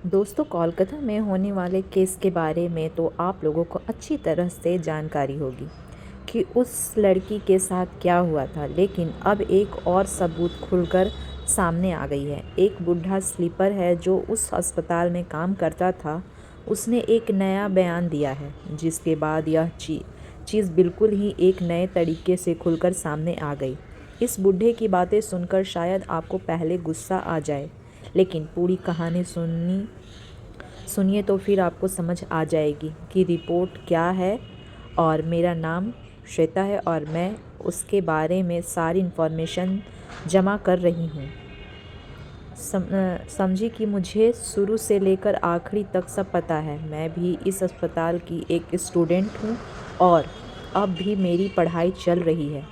दोस्तों, कोलकाता में होने वाले केस के बारे में तो आप लोगों को अच्छी तरह से जानकारी होगी कि उस लड़की के साथ क्या हुआ था। लेकिन अब एक और सबूत खुलकर सामने आ गई है। एक बूढ़ा स्लीपर है जो उस अस्पताल में काम करता था। उसने एक नया बयान दिया है, जिसके बाद यह चीज़ बिल्कुल ही एक नए तरीके से खुलकर सामने आ गई। इस बूढ़े की बातें सुनकर शायद आपको पहले गुस्सा आ जाए, लेकिन पूरी कहानी सुनिए तो फिर आपको समझ आ जाएगी कि रिपोर्ट क्या है। और मेरा नाम श्वेता है और मैं उसके बारे में सारी इन्फॉर्मेशन जमा कर रही हूँ। समझी कि मुझे शुरू से लेकर आखिरी तक सब पता है। मैं भी इस अस्पताल की एक स्टूडेंट हूँ और अब भी मेरी पढ़ाई चल रही है।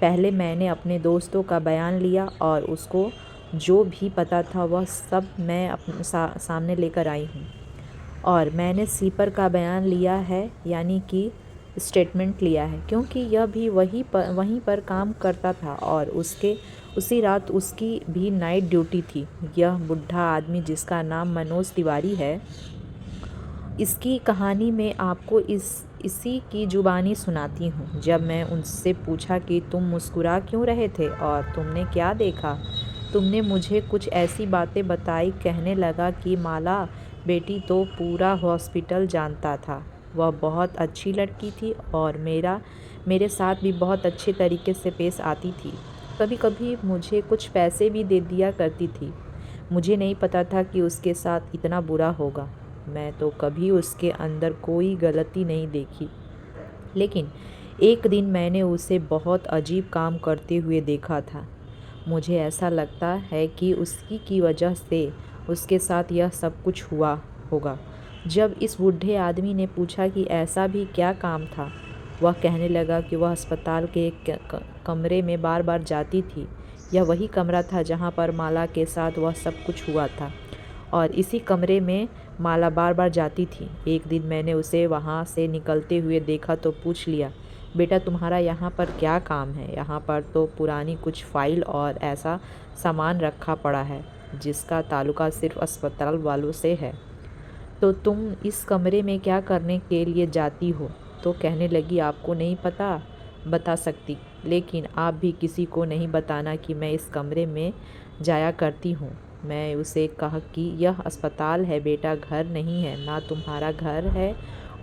पहले मैंने अपने दोस्तों का बयान लिया और उसको जो भी पता था वह सब मैं अपने सामने लेकर आई हूँ। और मैंने स्लीपर का बयान लिया है, यानी कि स्टेटमेंट लिया है, क्योंकि यह भी वहीं पर काम करता था और उसी रात उसकी भी नाइट ड्यूटी थी। यह बुढ़ा आदमी, जिसका नाम मनोज तिवारी है, इसकी कहानी मैं आपको इसी की ज़ुबानी सुनाती हूँ। जब मैं उनसे पूछा कि तुम मुस्कुरा क्यों रहे थे और तुमने क्या देखा, तुमने मुझे कुछ ऐसी बातें बताई। कहने लगा कि माला बेटी तो पूरा हॉस्पिटल जानता था। वह बहुत अच्छी लड़की थी और मेरे साथ भी बहुत अच्छे तरीके से पेश आती थी। कभी कभी मुझे कुछ पैसे भी दे दिया करती थी। मुझे नहीं पता था कि उसके साथ इतना बुरा होगा। मैं तो कभी उसके अंदर कोई गलती नहीं देखी, लेकिन एक दिन मैंने उसे बहुत अजीब काम करते हुए देखा था। मुझे ऐसा लगता है कि उसकी की वजह से उसके साथ यह सब कुछ हुआ होगा। जब इस बूढ़े आदमी ने पूछा कि ऐसा भी क्या काम था, वह कहने लगा कि वह अस्पताल के एक कमरे में बार बार जाती थी। यह वही कमरा था जहाँ पर माला के साथ वह सब कुछ हुआ था, और इसी कमरे में माला बार बार जाती थी। एक दिन मैंने उसे वहाँ से निकलते हुए देखा तो पूछ लिया, बेटा तुम्हारा यहाँ पर क्या काम है? यहाँ पर तो पुरानी कुछ फाइल और ऐसा सामान रखा पड़ा है जिसका ताल्लुका सिर्फ अस्पताल वालों से है। तो तुम इस कमरे में क्या करने के लिए जाती हो? तो कहने लगी, आपको नहीं पता? बता सकती, लेकिन आप भी किसी को नहीं बताना कि मैं इस कमरे में जाया करती हूँ। मैं उसे कहा कि यह अस्पताल है बेटा, घर नहीं है। ना तुम्हारा घर है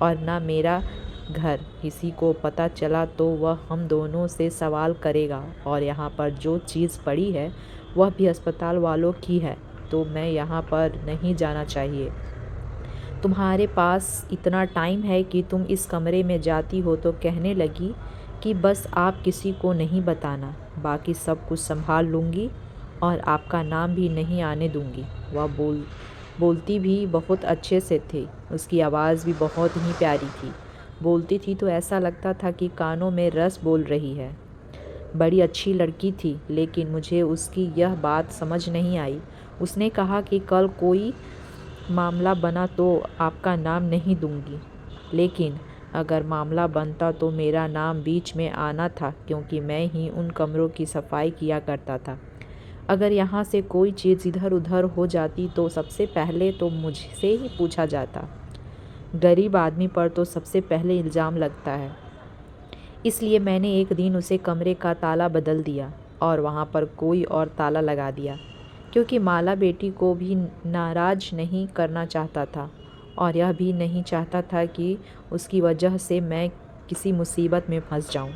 और ना मेरा घर। किसी को पता चला तो वह हम दोनों से सवाल करेगा, और यहाँ पर जो चीज़ पड़ी है वह भी अस्पताल वालों की है। तो मैं यहाँ पर नहीं जाना चाहिए। तुम्हारे पास इतना टाइम है कि तुम इस कमरे में जाती हो? तो कहने लगी कि बस आप किसी को नहीं बताना, बाकी सब कुछ संभाल लूँगी और आपका नाम भी नहीं आने दूँगी। वह बोलती भी बहुत अच्छे से थी। उसकी आवाज़ भी बहुत ही प्यारी थी। बोलती थी तो ऐसा लगता था कि कानों में रस बोल रही है। बड़ी अच्छी लड़की थी, लेकिन मुझे उसकी यह बात समझ नहीं आई। उसने कहा कि कल कोई मामला बना तो आपका नाम नहीं दूंगी, लेकिन अगर मामला बनता तो मेरा नाम बीच में आना था, क्योंकि मैं ही उन कमरों की सफाई किया करता था। अगर यहाँ से कोई चीज़ इधर उधर हो जाती तो सबसे पहले तो मुझसे ही पूछा जाता। गरीब आदमी पर तो सबसे पहले इल्ज़ाम लगता है। इसलिए मैंने एक दिन उसे कमरे का ताला बदल दिया और वहाँ पर कोई और ताला लगा दिया, क्योंकि माला बेटी को भी नाराज़ नहीं करना चाहता था, और यह भी नहीं चाहता था कि उसकी वजह से मैं किसी मुसीबत में फंस जाऊं।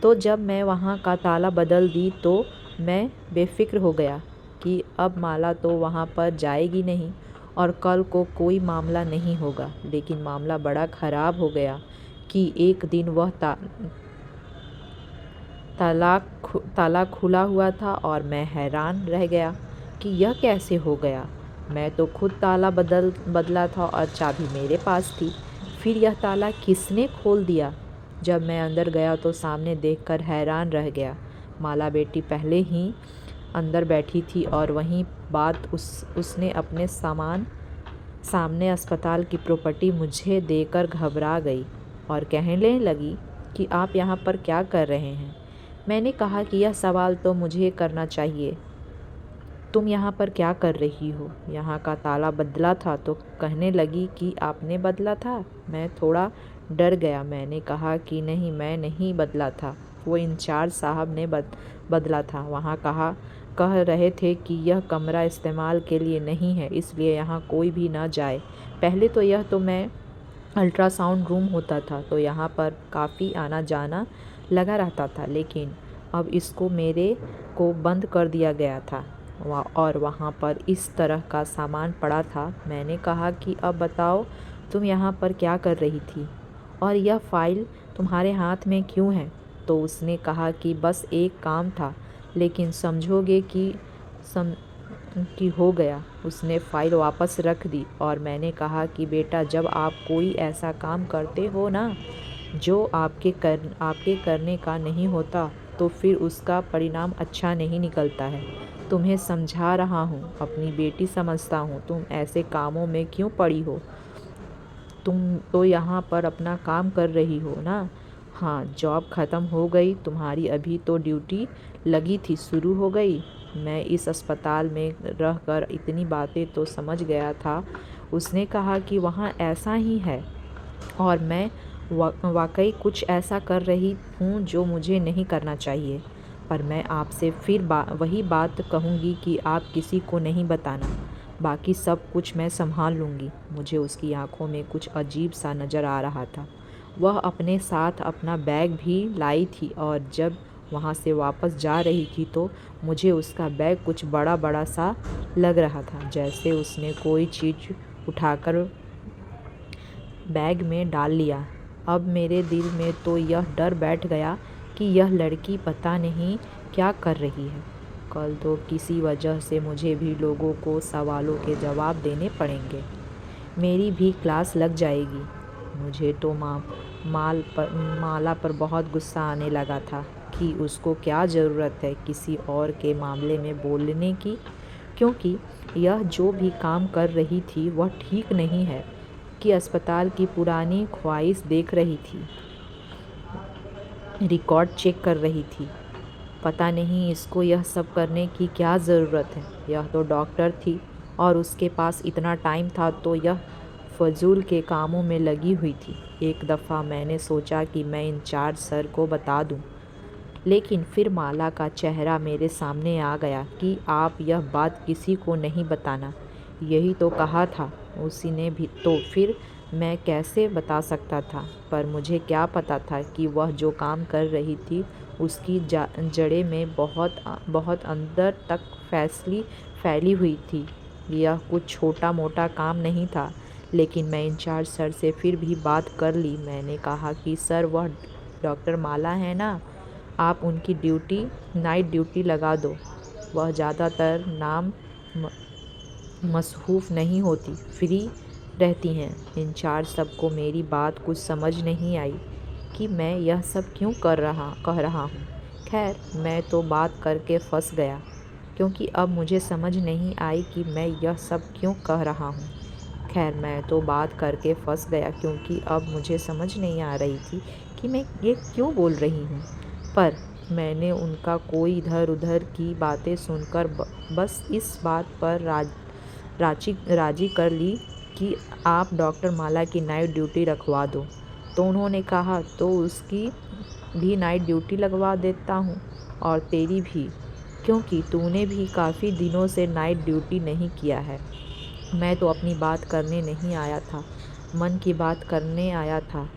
तो जब मैं वहाँ का ताला बदल दी तो मैं बेफिक्र हो गया कि अब माला तो वहाँ पर जाएगी नहीं और कल को कोई मामला नहीं होगा। लेकिन मामला बड़ा ख़राब हो गया कि एक दिन वह ताला खुला हुआ था और मैं हैरान रह गया कि यह कैसे हो गया। मैं तो खुद ताला बदला था और चाबी मेरे पास थी। फिर यह ताला किसने खोल दिया? जब मैं अंदर गया तो सामने देखकर हैरान रह गया। माला बेटी पहले ही अंदर बैठी थी और वहीं बात उसने अपने सामने अस्पताल की प्रॉपर्टी मुझे देकर घबरा गई और कहने लगी कि आप यहाँ पर क्या कर रहे हैं? मैंने कहा कि यह सवाल तो मुझे करना चाहिए, तुम यहाँ पर क्या कर रही हो? यहाँ का ताला बदला था तो कहने लगी कि आपने बदला था। मैं थोड़ा डर गया। मैंने कहा कि नहीं, मैं नहीं बदला था, वो इंचार्ज साहब ने बदला था। वहाँ कह रहे थे कि यह कमरा इस्तेमाल के लिए नहीं है, इसलिए यहाँ कोई भी ना जाए। पहले तो यह तो मैं अल्ट्रासाउंड रूम होता था तो यहाँ पर काफ़ी आना जाना लगा रहता था, लेकिन अब इसको मेरे को बंद कर दिया गया था और वहाँ पर इस तरह का सामान पड़ा था। मैंने कहा कि अब बताओ, तुम यहाँ पर क्या कर रही थी और यह फाइल तुम्हारे हाथ में क्यों है? तो उसने कहा कि बस एक काम था, लेकिन समझोगे कि हो गया। उसने फ़ाइल वापस रख दी और मैंने कहा कि बेटा, जब आप कोई ऐसा काम करते हो ना जो आपके करने का नहीं होता, तो फिर उसका परिणाम अच्छा नहीं निकलता है। तुम्हें समझा रहा हूँ, अपनी बेटी समझता हूँ। तुम ऐसे कामों में क्यों पड़ी हो? तुम तो यहाँ पर अपना काम कर रही हो ना? हाँ, जॉब ख़त्म हो गई तुम्हारी, अभी तो ड्यूटी लगी थी शुरू हो गई। मैं इस अस्पताल में रहकर इतनी बातें तो समझ गया था। उसने कहा कि वहाँ ऐसा ही है और मैं वाकई कुछ ऐसा कर रही हूँ जो मुझे नहीं करना चाहिए। पर मैं आपसे फिर वही बात कहूँगी कि आप किसी को नहीं बताना। बाकी सब कुछ मैं संभाल लूँगी। मुझे उसकी आंखों में कुछ अजीब सा नज़र आ रहा था। वह अपने साथ अपना बैग भी लाई थी और जब वहाँ से वापस जा रही थी तो मुझे उसका बैग कुछ बड़ा बड़ा सा लग रहा था, जैसे उसने कोई चीज़ उठाकर बैग में डाल लिया। अब मेरे दिल में तो यह डर बैठ गया कि यह लड़की पता नहीं क्या कर रही है। कल तो किसी वजह से मुझे भी लोगों को सवालों के जवाब देने पड़ेंगे। मेरी भी क्लास लग जाएगी। मुझे तो माला पर बहुत गुस्सा आने लगा था कि उसको क्या ज़रूरत है किसी और के मामले में बोलने की, क्योंकि यह जो भी काम कर रही थी वह ठीक नहीं है। कि अस्पताल की पुरानी ख्वाहिश देख रही थी, रिकॉर्ड चेक कर रही थी। पता नहीं इसको यह सब करने की क्या ज़रूरत है। यह तो डॉक्टर थी और उसके पास इतना टाइम था तो यह फजूल के कामों में लगी हुई थी। एक दफ़ा मैंने सोचा कि मैं इंचार्ज सर को बता दूं, लेकिन फिर माला का चेहरा मेरे सामने आ गया कि आप यह बात किसी को नहीं बताना। यही तो कहा था उसी ने भी, तो फिर मैं कैसे बता सकता था? पर मुझे क्या पता था कि वह जो काम कर रही थी उसकी जड़ें में बहुत अंदर तक फैली हुई थी। यह कुछ छोटा मोटा काम नहीं था। लेकिन मैं इंचार्ज सर से फिर भी बात कर ली। मैंने कहा कि सर, वह डॉक्टर माला है ना, आप उनकी नाइट ड्यूटी लगा दो। वह ज़्यादातर नाम मसरूफ़ नहीं होती, फ्री रहती हैं। इंचार्ज सबको मेरी बात कुछ समझ नहीं आई कि मैं यह सब क्यों कह रहा हूँ। खैर, मैं तो बात करके फंस गया, क्योंकि अब मुझे समझ नहीं आई कि मैं यह सब क्यों कह रहा हूँ। खैर, मैं तो बात करके फंस गया क्योंकि अब मुझे समझ नहीं आ रही थी कि मैं ये क्यों बोल रही हूँ। पर मैंने उनका कोई इधर उधर की बातें सुनकर बस इस बात पर राजी कर ली कि आप डॉक्टर माला की नाइट ड्यूटी रखवा दो। तो उन्होंने कहा, तो उसकी भी नाइट ड्यूटी लगवा देता हूँ और तेरी भी, क्योंकि तूने भी काफ़ी दिनों से नाइट ड्यूटी नहीं किया है। मैं तो अपनी बात करने नहीं आया था, मन की बात करने आया था,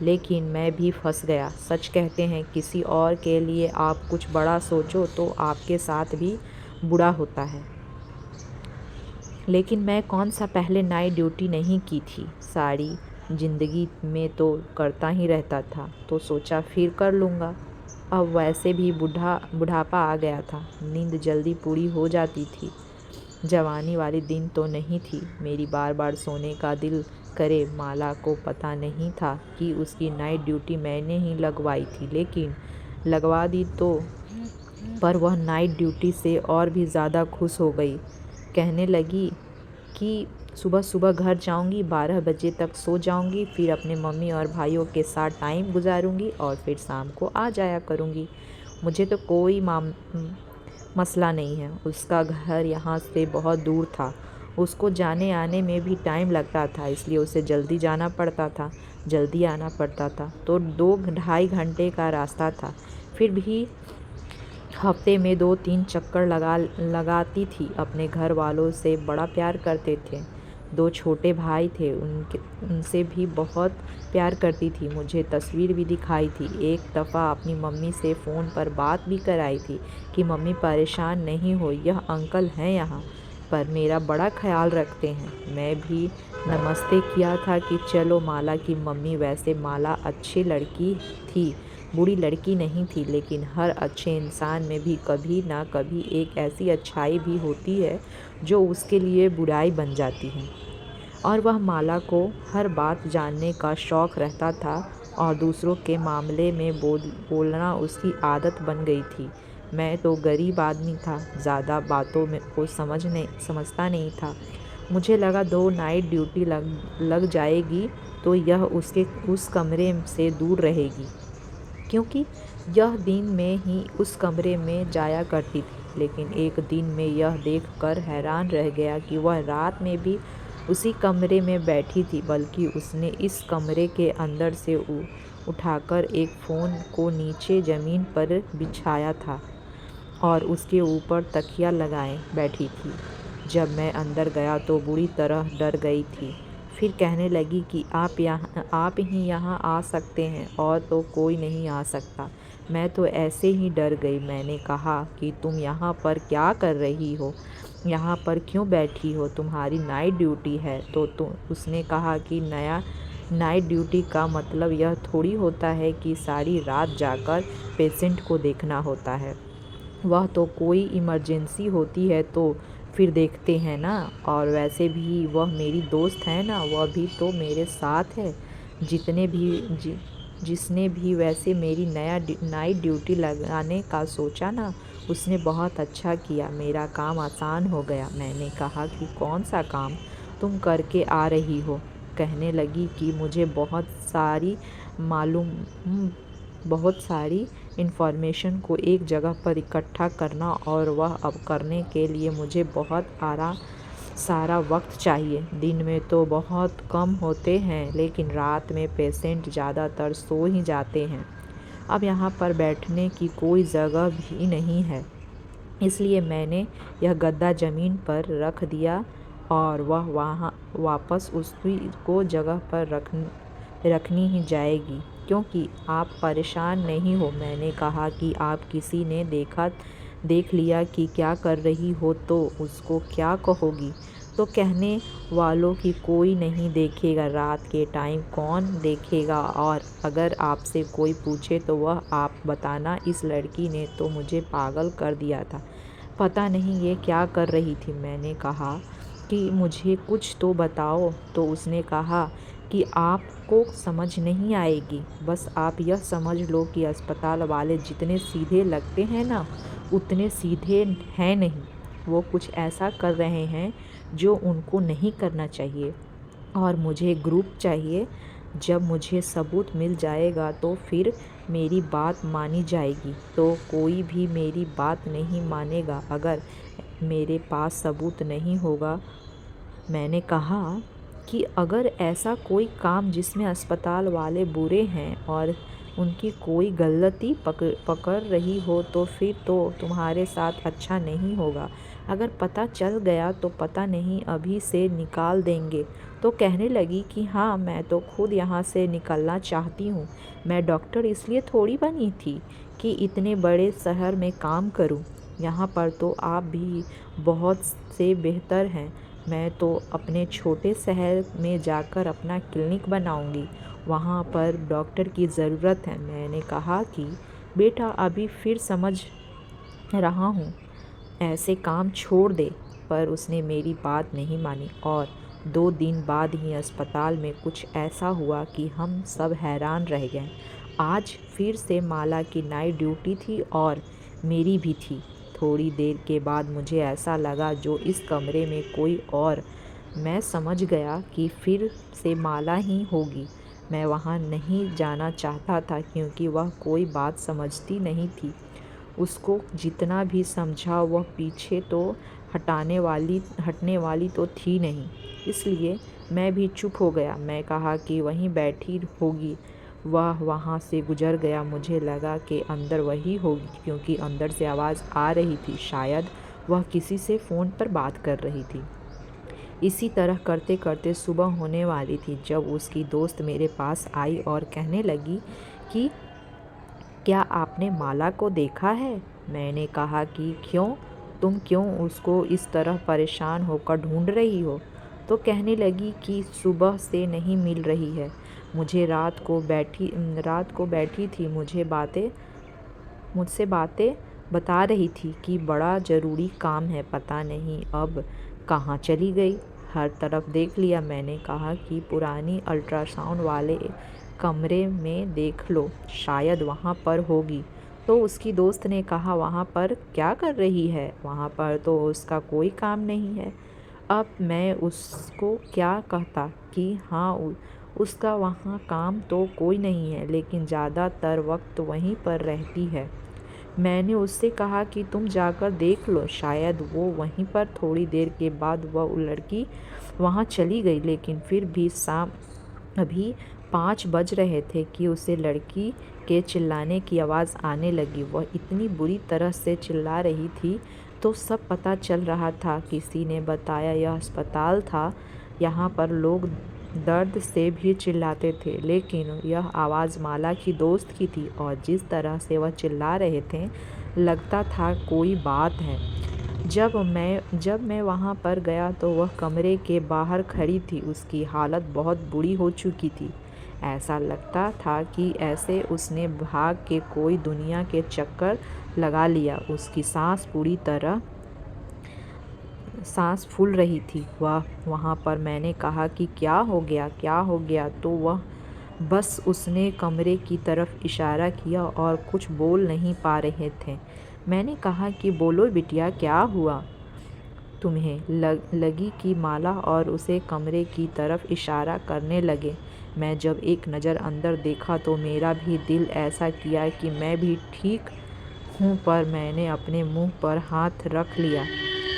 लेकिन मैं भी फंस गया। सच कहते हैं, किसी और के लिए आप कुछ बड़ा सोचो तो आपके साथ भी बुरा होता है। लेकिन मैं कौन सा पहले नाइट ड्यूटी नहीं की थी, सारी ज़िंदगी में तो करता ही रहता था, तो सोचा फिर कर लूँगा। अब वैसे भी बुढ़ापा आ गया था, नींद जल्दी पूरी हो जाती थी। जवानी वाली दिन तो नहीं थी। मेरी बार बार सोने का दिल करे। माला को पता नहीं था कि उसकी नाइट ड्यूटी मैंने ही लगवाई थी, लेकिन लगवा दी तो। पर वह नाइट ड्यूटी से और भी ज़्यादा खुश हो गई। कहने लगी कि सुबह सुबह घर जाऊंगी, 12 बजे तक सो जाऊंगी, फिर अपने मम्मी और भाइयों के साथ टाइम गुजारूंगी और फिर शाम को आ जाया करूंगी। मुझे तो मसला नहीं है। उसका घर यहाँ से बहुत दूर था, उसको जाने आने में भी टाइम लगता था, इसलिए उसे जल्दी जाना पड़ता था, जल्दी आना पड़ता था। तो 2 ढाई घंटे का रास्ता था। फिर भी हफ्ते में 2-3 चक्कर लगाती थी। अपने घर वालों से बड़ा प्यार करते थे। 2 छोटे भाई थे, उनसे भी बहुत प्यार करती थी। मुझे तस्वीर भी दिखाई थी। एक दफ़ा अपनी मम्मी से फ़ोन पर बात भी कराई थी कि मम्मी परेशान नहीं हो, यह अंकल हैं यहाँ पर मेरा बड़ा ख्याल रखते हैं। मैं भी नमस्ते किया था कि चलो माला की मम्मी। वैसे माला अच्छी लड़की थी, बुरी लड़की नहीं थी, लेकिन हर अच्छे इंसान में भी कभी ना कभी एक ऐसी अच्छाई भी होती है जो उसके लिए बुराई बन जाती है। और वह माला को हर बात जानने का शौक़ रहता था और दूसरों के मामले में बोलना उसकी आदत बन गई थी। मैं तो गरीब आदमी था, ज़्यादा बातों में को समझता नहीं था। मुझे लगा 2 नाइट ड्यूटी लग जाएगी तो यह उसके उस कमरे से दूर रहेगी, क्योंकि यह दिन में ही उस कमरे में जाया करती थी। लेकिन एक दिन मैं यह देखकर हैरान रह गया कि वह रात में भी उसी कमरे में बैठी थी, बल्कि उसने इस कमरे के अंदर से उठाकर एक फ़ोन को नीचे ज़मीन पर बिछाया था और उसके ऊपर तकिया लगाए बैठी थी। जब मैं अंदर गया तो बुरी तरह डर गई थी। फिर कहने लगी कि आप ही यहाँ आ सकते हैं और तो कोई नहीं आ सकता। मैं तो ऐसे ही डर गई। मैंने कहा कि तुम यहाँ पर क्या कर रही हो, यहाँ पर क्यों बैठी हो, तुम्हारी नाइट ड्यूटी है। तो उसने कहा कि नाइट ड्यूटी का मतलब यह थोड़ी होता है कि सारी रात जाकर पेशेंट को देखना होता है। वह तो कोई इमरजेंसी होती है तो फिर देखते हैं ना। और वैसे भी वह मेरी दोस्त है ना, वह भी तो मेरे साथ है। जिसने भी वैसे मेरी नाइट ड्यूटी लगाने का सोचा ना, उसने बहुत अच्छा किया, मेरा काम आसान हो गया। मैंने कहा कि कौन सा काम तुम करके आ रही हो। कहने लगी कि मुझे बहुत सारी इन्फॉर्मेशन को एक जगह पर इकट्ठा करना, और वह अब करने के लिए मुझे बहुत सारा वक्त चाहिए। दिन में तो बहुत कम होते हैं, लेकिन रात में पेशेंट ज़्यादातर सो ही जाते हैं। अब यहाँ पर बैठने की कोई जगह भी नहीं है, इसलिए मैंने यह गद्दा ज़मीन पर रख दिया और वह वहाँ वापस उसी को जगह पर रखनी ही जाएगी, क्योंकि आप परेशान नहीं हो। मैंने कहा कि आप किसी ने देख लिया कि क्या कर रही हो तो उसको क्या कहोगी। तो कहने वालों की कोई नहीं देखेगा, रात के टाइम कौन देखेगा। और अगर आपसे कोई पूछे तो वह आप बताना, इस लड़की ने तो मुझे पागल कर दिया था, पता नहीं ये क्या कर रही थी। मैंने कहा कि मुझे कुछ तो बताओ। तो उसने कहा कि आपको समझ नहीं आएगी, बस आप यह समझ लो कि अस्पताल वाले जितने सीधे लगते हैं ना, उतने सीधे हैं नहीं। वो कुछ ऐसा कर रहे हैं जो उनको नहीं करना चाहिए, और मुझे ग्रुप चाहिए। जब मुझे सबूत मिल जाएगा तो फिर मेरी बात मानी जाएगी। तो कोई भी मेरी बात नहीं मानेगा अगर मेरे पास सबूत नहीं होगा। मैंने कहा कि अगर ऐसा कोई काम जिसमें अस्पताल वाले बुरे हैं और उनकी कोई गलती पकड़ रही हो तो फिर तो तुम्हारे साथ अच्छा नहीं होगा। अगर पता चल गया तो पता नहीं अभी से निकाल देंगे। तो कहने लगी कि हाँ, मैं तो खुद यहाँ से निकलना चाहती हूँ। मैं डॉक्टर इसलिए थोड़ी बनी थी कि इतने बड़े शहर में काम करूँ। यहाँ पर तो आप भी बहुत से बेहतर हैं। मैं तो अपने छोटे शहर में जाकर अपना क्लिनिक बनाऊंगी, वहाँ पर डॉक्टर की ज़रूरत है। मैंने कहा कि बेटा अभी फिर समझ रहा हूँ, ऐसे काम छोड़ दे। पर उसने मेरी बात नहीं मानी और 2 दिन बाद ही अस्पताल में कुछ ऐसा हुआ कि हम सब हैरान रह गए। आज फिर से माला की नाइट ड्यूटी थी और मेरी भी थी। थोड़ी देर के बाद मुझे ऐसा लगा जो इस कमरे में कोई और। मैं समझ गया कि फिर से माला ही होगी। मैं वहाँ नहीं जाना चाहता था क्योंकि वह कोई बात समझती नहीं थी। उसको जितना भी समझा वह पीछे तो हटने वाली तो थी नहीं, इसलिए मैं भी चुप हो गया। मैं कहा कि वहीं बैठी होगी। वह वहाँ से गुजर गया। मुझे लगा कि अंदर वही होगी, क्योंकि अंदर से आवाज़ आ रही थी। शायद वह किसी से फ़ोन पर बात कर रही थी। इसी तरह करते करते सुबह होने वाली थी जब उसकी दोस्त मेरे पास आई और कहने लगी कि क्या आपने माला को देखा है? मैंने कहा कि क्यों? तुम क्यों उसको इस तरह परेशान होकर ढूंढ रही हो? तो कहने लगी कि सुबह से नहीं मिल रही है। मुझे रात को बैठी थी मुझसे बातें बता रही थी कि बड़ा ज़रूरी काम है, पता नहीं अब कहाँ चली गई। हर तरफ देख लिया। मैंने कहा कि पुरानी अल्ट्रासाउंड वाले कमरे में देख लो, शायद वहाँ पर होगी। तो उसकी दोस्त ने कहा, वहाँ पर क्या कर रही है? वहाँ पर तो उसका कोई काम नहीं है। अब मैं उसको क्या कहता कि हाँ, उसका वहाँ काम तो कोई नहीं है, लेकिन ज़्यादातर वक्त वहीं पर रहती है। मैंने उससे कहा कि तुम जाकर देख लो, शायद वो वहीं पर। थोड़ी देर के बाद वह लड़की वहाँ चली गई, लेकिन फिर भी अभी 5 बज रहे थे कि उसे लड़की के चिल्लाने की आवाज़ आने लगी। वह इतनी बुरी तरह से चिल्ला रही थी तो सब पता चल रहा था। किसी ने बताया यह अस्पताल था, यहाँ पर लोग दर्द से भी चिल्लाते थे, लेकिन यह आवाज़ माला की दोस्त की थी और जिस तरह से वह चिल्ला रहे थे लगता था कोई बात है। जब मैं वहाँ पर गया तो वह कमरे के बाहर खड़ी थी। उसकी हालत बहुत बुरी हो चुकी थी। ऐसा लगता था कि ऐसे उसने भाग के कोई दुनिया के चक्कर लगा लिया। उसकी सांस फूल रही थी। वहाँ पर मैंने कहा कि क्या हो गया? तो वह बस उसने कमरे की तरफ इशारा किया और कुछ बोल नहीं पा रहे थे। मैंने कहा कि बोलो बिटिया, क्या हुआ तुम्हें? लगी कि माला और उसे कमरे की तरफ इशारा करने लगे। मैं जब एक नज़र अंदर देखा तो मेरा भी दिल ऐसा किया कि मैं भी ठीक हूँ, पर मैंने अपने मुंह पर हाथ रख लिया,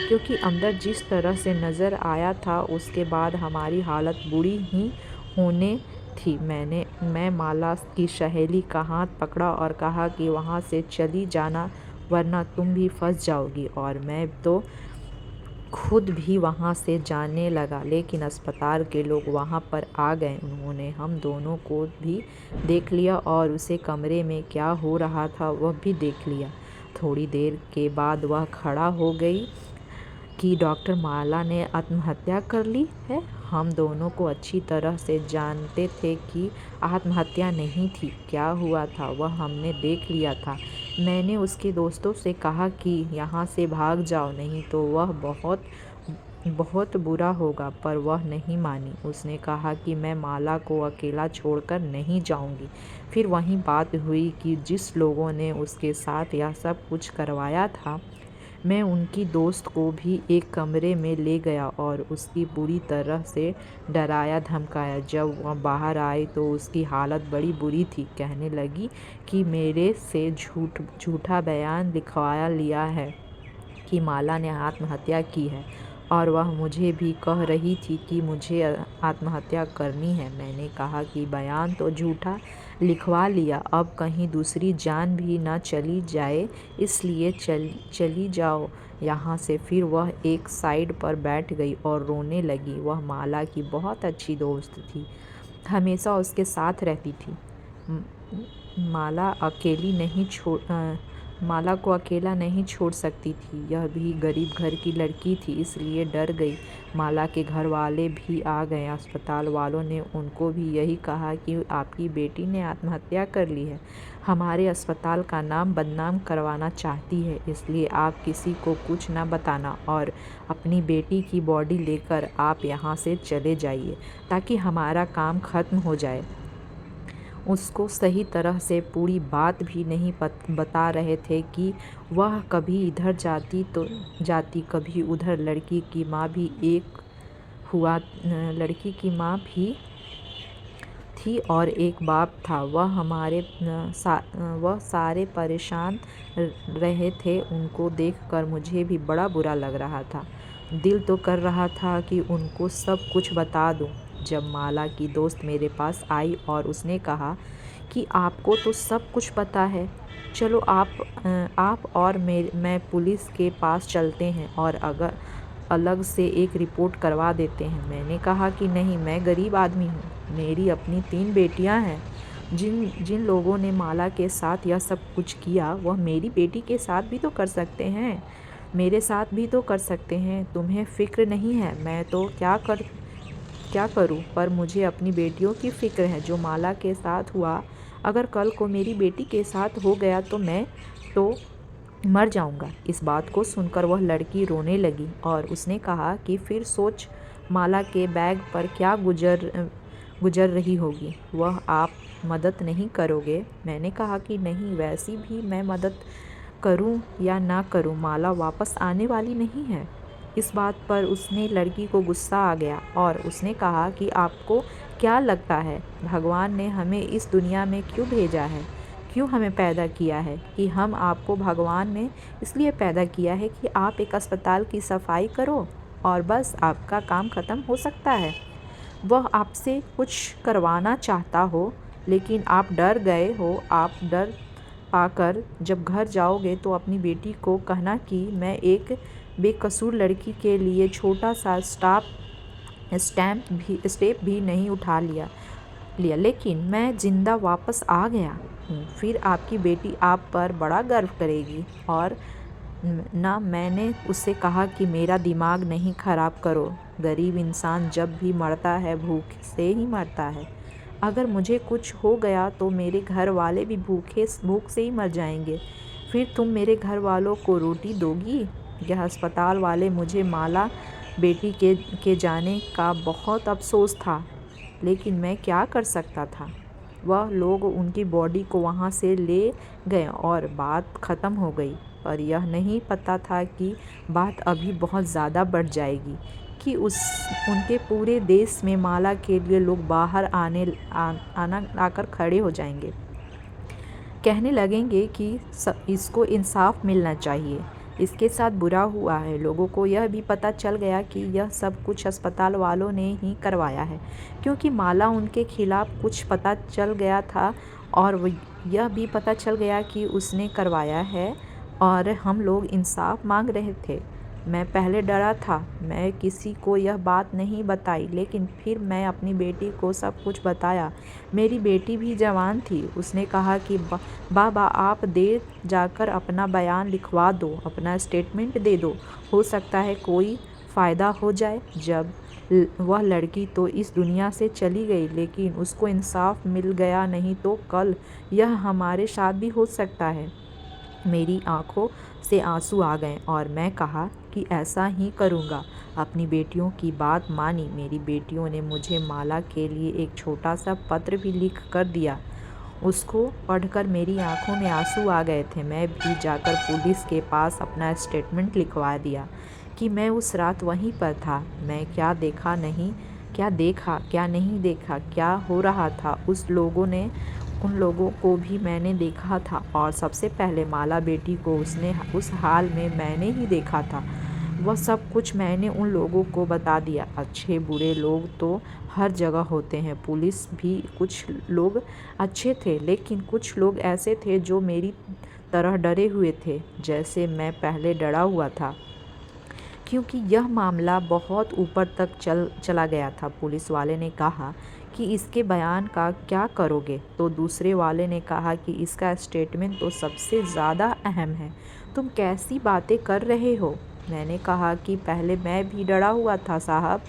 क्योंकि अंदर जिस तरह से नज़र आया था उसके बाद हमारी हालत बुरी ही होने थी। मैं माला की सहेली का हाथ पकड़ा और कहा कि वहाँ से चली जाना, वरना तुम भी फंस जाओगी। और मैं तो खुद भी वहाँ से जाने लगा, लेकिन अस्पताल के लोग वहाँ पर आ गए। उन्होंने हम दोनों को भी देख लिया और उसे कमरे में क्या हो रहा था वह भी देख लिया। थोड़ी देर के बाद वह खड़ा हो गई कि डॉक्टर, माला ने आत्महत्या कर ली है। हम दोनों को अच्छी तरह से जानते थे कि आत्महत्या नहीं थी। क्या हुआ था वह हमने देख लिया था। मैंने उसके दोस्तों से कहा कि यहाँ से भाग जाओ, नहीं तो वह बहुत बहुत बुरा होगा, पर वह नहीं मानी। उसने कहा कि मैं माला को अकेला छोड़कर नहीं जाऊंगी। फिर वहीं बात हुई कि जिस लोगों ने उसके साथ यह सब कुछ करवाया था, मैं उनकी दोस्त को भी एक कमरे में ले गया और उसकी बुरी तरह से डराया धमकाया। जब वह बाहर आई तो उसकी हालत बड़ी बुरी थी। कहने लगी कि मेरे से झूठा बयान लिखवा लिया है कि माला ने आत्महत्या की है, और वह मुझे भी कह रही थी कि मुझे आत्महत्या करनी है। मैंने कहा कि बयान तो झूठा लिखवा लिया, अब कहीं दूसरी जान भी न चली जाए, इसलिए चली जाओ यहाँ से। फिर वह एक साइड पर बैठ गई और रोने लगी। वह माला की बहुत अच्छी दोस्त थी, हमेशा उसके साथ रहती थी। माला को अकेला नहीं छोड़ सकती थी। यह भी गरीब घर की लड़की थी, इसलिए डर गई। माला के घर वाले भी आ गए। अस्पताल वालों ने उनको भी यही कहा कि आपकी बेटी ने आत्महत्या कर ली है, हमारे अस्पताल का नाम बदनाम करवाना चाहती है, इसलिए आप किसी को कुछ ना बताना और अपनी बेटी की बॉडी लेकर आप यहाँ से चले जाइए, ताकि हमारा काम ख़त्म हो जाए। उसको सही तरह से पूरी बात भी नहीं बता रहे थे कि वह कभी इधर जाती कभी उधर। लड़की की माँ भी थी और एक बाप था। वह सारे परेशान रहे थे। उनको देखकर मुझे भी बड़ा बुरा लग रहा था। दिल तो कर रहा था कि उनको सब कुछ बता दूं। जब माला की दोस्त मेरे पास आई और उसने कहा कि आपको तो सब कुछ पता है, चलो आप और मैं पुलिस के पास चलते हैं और अगर अलग से एक रिपोर्ट करवा देते हैं। मैंने कहा कि नहीं, मैं गरीब आदमी हूँ, मेरी अपनी 3 बेटियाँ हैं। जिन जिन लोगों ने माला के साथ यह सब कुछ किया वह मेरी बेटी के साथ भी तो कर सकते हैं, मेरे साथ भी तो कर सकते हैं। तुम्हें फ़िक्र नहीं है, मैं तो क्या करूं, पर मुझे अपनी बेटियों की फ़िक्र है। जो माला के साथ हुआ, अगर कल को मेरी बेटी के साथ हो गया तो मैं तो मर जाऊंगा। इस बात को सुनकर वह लड़की रोने लगी और उसने कहा कि फिर सोच माला के बैग पर क्या गुजर रही होगी। वह आप मदद नहीं करोगे? मैंने कहा कि नहीं, वैसी भी मैं मदद करूं या ना करूं, माला वापस आने वाली नहीं है। इस बात पर उसने लड़की को गुस्सा आ गया और उसने कहा कि आपको क्या लगता है भगवान ने हमें इस दुनिया में क्यों भेजा है, क्यों हमें पैदा किया है? कि हम आपको भगवान ने इसलिए पैदा किया है कि आप एक अस्पताल की सफाई करो और बस आपका काम ख़त्म हो सकता है। वह आपसे कुछ करवाना चाहता हो लेकिन आप डर गए हो। आप डर पाकर जब घर जाओगे तो अपनी बेटी को कहना कि मैं एक बेकसूर लड़की के लिए छोटा सा स्टेप भी नहीं उठा लिया, लेकिन मैं ज़िंदा वापस आ गया हूँ। फिर आपकी बेटी आप पर बड़ा गर्व करेगी। और ना, मैंने उससे कहा कि मेरा दिमाग नहीं ख़राब करो। गरीब इंसान जब भी मरता है भूख से ही मरता है। अगर मुझे कुछ हो गया तो मेरे घर वाले भी भूख से ही मर जाएंगे। फिर तुम मेरे घर वालों को रोटी दोगी? यह अस्पताल वाले मुझे माला बेटी के जाने का बहुत अफसोस था, लेकिन मैं क्या कर सकता था। वह लोग उनकी बॉडी को वहाँ से ले गए और बात ख़त्म हो गई। पर यह नहीं पता था कि बात अभी बहुत ज़्यादा बढ़ जाएगी, कि उनके पूरे देश में माला के लिए लोग बाहर आना आकर खड़े हो जाएंगे, कहने लगेंगे कि इसको इंसाफ मिलना चाहिए, इसके साथ बुरा हुआ है। लोगों को यह भी पता चल गया कि यह सब कुछ अस्पताल वालों ने ही करवाया है, क्योंकि माला उनके खिलाफ कुछ पता चल गया था और यह भी पता चल गया कि उसने करवाया है और हम लोग इंसाफ मांग रहे थे। मैं पहले डरा था, मैं किसी को यह बात नहीं बताई, लेकिन फिर मैं अपनी बेटी को सब कुछ बताया। मेरी बेटी भी जवान थी। उसने कहा कि बाबा, आप देर जाकर अपना बयान लिखवा दो, अपना स्टेटमेंट दे दो, हो सकता है कोई फ़ायदा हो जाए। जब वह लड़की तो इस दुनिया से चली गई, लेकिन उसको इंसाफ मिल गया, नहीं तो कल यह हमारे साथ भी हो सकता है। मेरी आंखों से आंसू आ गए और मैं कहा कि ऐसा ही करूँगा। अपनी बेटियों की बात मानी। मेरी बेटियों ने मुझे माला के लिए एक छोटा सा पत्र भी लिख कर दिया। उसको पढ़कर मेरी आंखों में आंसू आ गए थे। मैं भी जाकर पुलिस के पास अपना स्टेटमेंट लिखवा दिया कि मैं उस रात वहीं पर था। मैं क्या देखा क्या नहीं देखा, क्या हो रहा था, उन लोगों को भी मैंने देखा था और सबसे पहले माला बेटी को उस हाल में मैंने ही देखा था। वह सब कुछ मैंने उन लोगों को बता दिया। अच्छे बुरे लोग तो हर जगह होते हैं। पुलिस भी कुछ लोग अच्छे थे, लेकिन कुछ लोग ऐसे थे जो मेरी तरह डरे हुए थे, जैसे मैं पहले डरा हुआ था, क्योंकि यह मामला बहुत ऊपर तक चला गया था। पुलिस वाले ने कहा कि इसके बयान का क्या करोगे, तो दूसरे वाले ने कहा कि इसका स्टेटमेंट तो सबसे ज़्यादा अहम है। तुम कैसी बातें कर रहे हो? मैंने कहा कि पहले मैं भी डरा हुआ था साहब,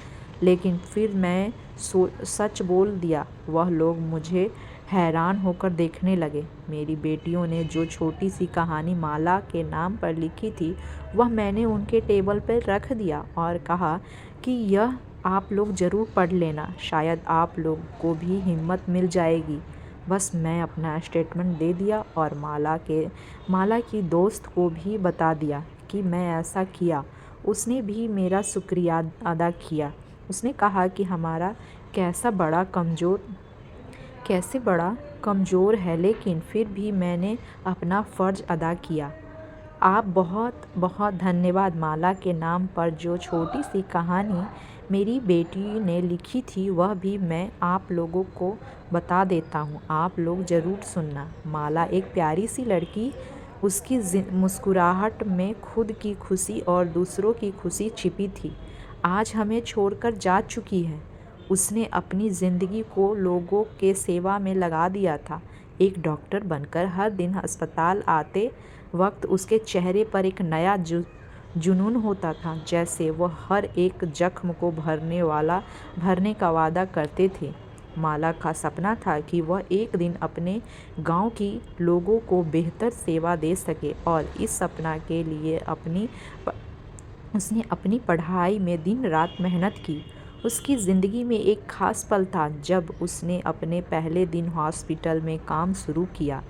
लेकिन फिर मैं सच बोल दिया। वह लोग मुझे हैरान होकर देखने लगे। मेरी बेटियों ने जो छोटी सी कहानी माला के नाम पर लिखी थी, वह मैंने उनके टेबल पर रख दिया और कहा कि यह आप लोग ज़रूर पढ़ लेना, शायद आप लोग को भी हिम्मत मिल जाएगी। बस मैं अपना स्टेटमेंट दे दिया और माला की दोस्त को भी बता दिया कि मैं ऐसा किया। उसने भी मेरा शुक्रिया अदा किया। उसने कहा कि हमारा कैसा बड़ा कमज़ोर कैसे बड़ा कमज़ोर है, लेकिन फिर भी मैंने अपना फ़र्ज़ अदा किया। आप बहुत बहुत धन्यवाद। माला के नाम पर जो छोटी सी कहानी मेरी बेटी ने लिखी थी वह भी मैं आप लोगों को बता देता हूँ, आप लोग ज़रूर सुनना। माला एक प्यारी सी लड़की, उसकी मुस्कुराहट में खुद की खुशी और दूसरों की खुशी छिपी थी। आज हमें छोड़कर जा चुकी है। उसने अपनी ज़िंदगी को लोगों के सेवा में लगा दिया था, एक डॉक्टर बनकर। हर दिन अस्पताल आते वक्त उसके चेहरे पर एक नया जुनून होता था, जैसे वह हर एक जख्म को भरने का वादा करते थे। माला का सपना था कि वह एक दिन अपने गांव की लोगों को बेहतर सेवा दे सके, और इस सपना के लिए उसने अपनी पढ़ाई में दिन रात मेहनत की। उसकी ज़िंदगी में एक ख़ास पल था जब उसने अपने पहले दिन हॉस्पिटल में काम शुरू किया।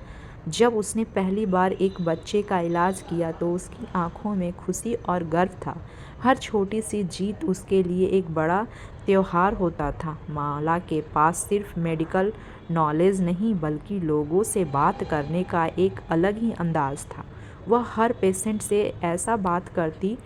जब उसने पहली बार एक बच्चे का इलाज किया तो उसकी आंखों में खुशी और गर्व था। हर छोटी सी जीत उसके लिए एक बड़ा त्योहार होता था। माला के पास सिर्फ मेडिकल नॉलेज नहीं, बल्कि लोगों से बात करने का एक अलग ही अंदाज़ था। वह हर पेशेंट से ऐसा बात करती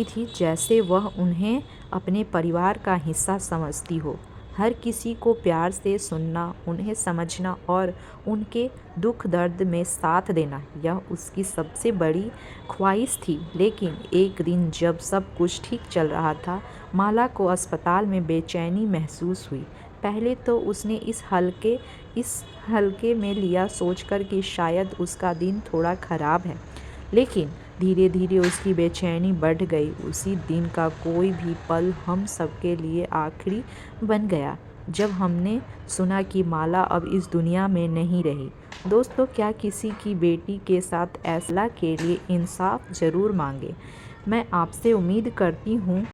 थी जैसे वह उन्हें अपने परिवार का हिस्सा समझती हो। हर किसी को प्यार से सुनना, उन्हें समझना और उनके दुख दर्द में साथ देना, यह उसकी सबसे बड़ी ख्वाहिश थी। लेकिन एक दिन जब सब कुछ ठीक चल रहा था, माला को अस्पताल में बेचैनी महसूस हुई। पहले तो उसने इस हल्के में लिया, सोचकर कि शायद उसका दिन थोड़ा ख़राब है। लेकिन धीरे धीरे उसकी बेचैनी बढ़ गई। उसी दिन का कोई भी पल हम सबके लिए आखिरी बन गया जब हमने सुना कि माला अब इस दुनिया में नहीं रही। दोस्तों, क्या किसी की बेटी के साथ ऐसा के लिए इंसाफ ज़रूर मांगे। मैं आपसे उम्मीद करती हूँ